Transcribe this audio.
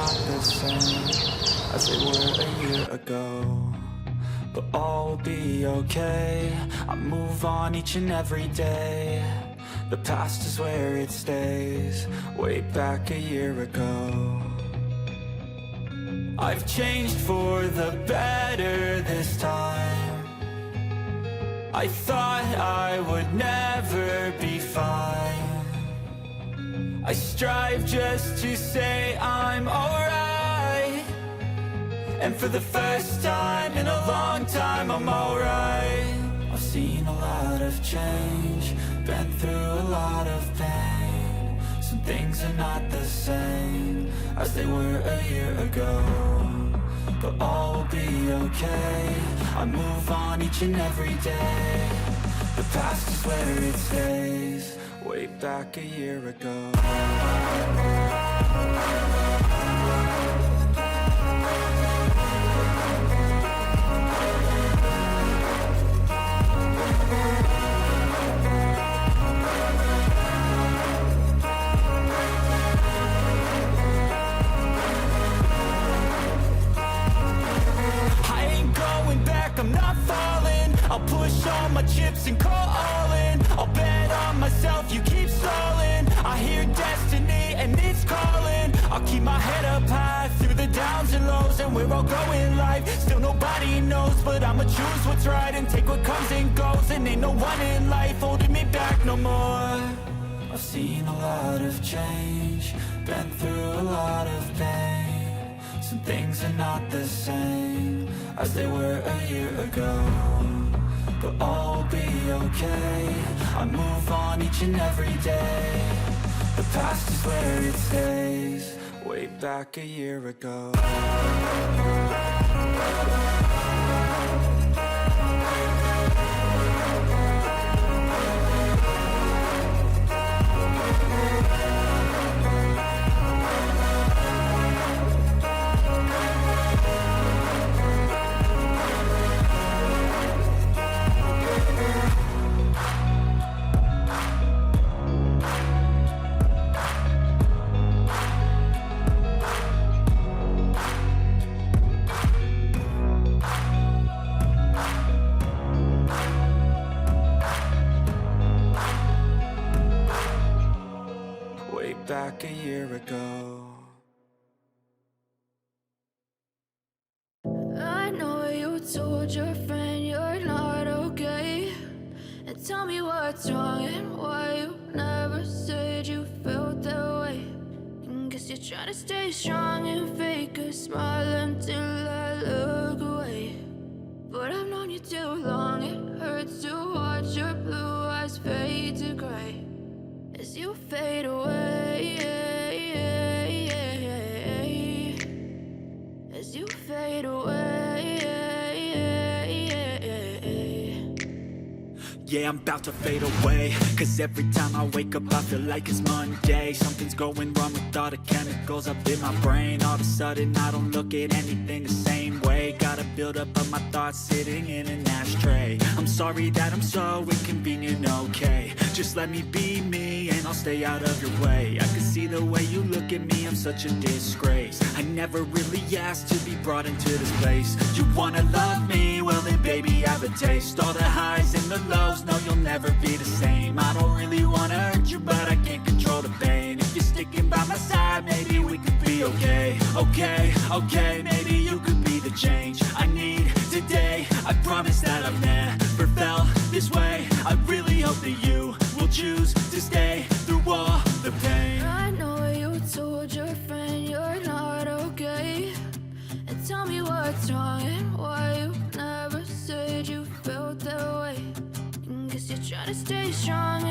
not the same as they were a year ago. But all will be okay, I move on each and every day. The past is where it stays, way back a year ago. I've changed for the better this time. I thought I would never be fine. I strive just to say I'm alright. And for the first time in a long time, I'm alright. I've seen a lot of change, been through a lot of pain. Some things are not the same as they were a year ago. But all will be okay, I move on each and every day. The past is where it stays, way back a year ago. I'm not falling, I'll push all my chips and call all in. I'll bet on myself, you keep stalling. I hear destiny and it's calling. I'll keep my head up high through the downs and lows. And we're all going live, still nobody knows. But I'ma choose what's right and take what comes and goes. And ain't no one in life holding me back no more. I've seen a lot of change, been through a lot of pain. Some things are not the same as they were a year ago. But all will be okay, I move on each and every day. The past is where it stays, way back a year ago. Back a year ago. I know you told your friend you're not okay. And tell me what's wrong and why you never said you felt that way. And guess you're trying to stay strong and fake a smile until I look away. But I've known you too long, it hurts to watch your blue eyes fade to gray as you fade away. As you fade away. Yeah, I'm about to fade away, cause every time I wake up I feel like it's Monday. Something's going wrong with all the chemicals up in my brain. All of a sudden I don't look at anything the same way. Got a buildup of my thoughts sitting in an ashtray. I'm sorry that I'm so inconvenient, okay. Just let me be me and I'll stay out of your way. I can see the way you look at me, I'm such a disgrace. I never really asked to be brought into this place. You wanna love me? Well then baby have a taste. All the highs and the lows, no you'll never be the same. I don't really wanna hurt you but I can't control the pain. If you're sticking by my side maybe we could be okay. Okay, maybe you could be the change I need today. I promise that I've never felt this way. I really hope that you will choose to stay through all the pain. I know you told your friend you're not okay. And tell me what's wrong and why you never said you felt that way. And guess you're trying to stay strong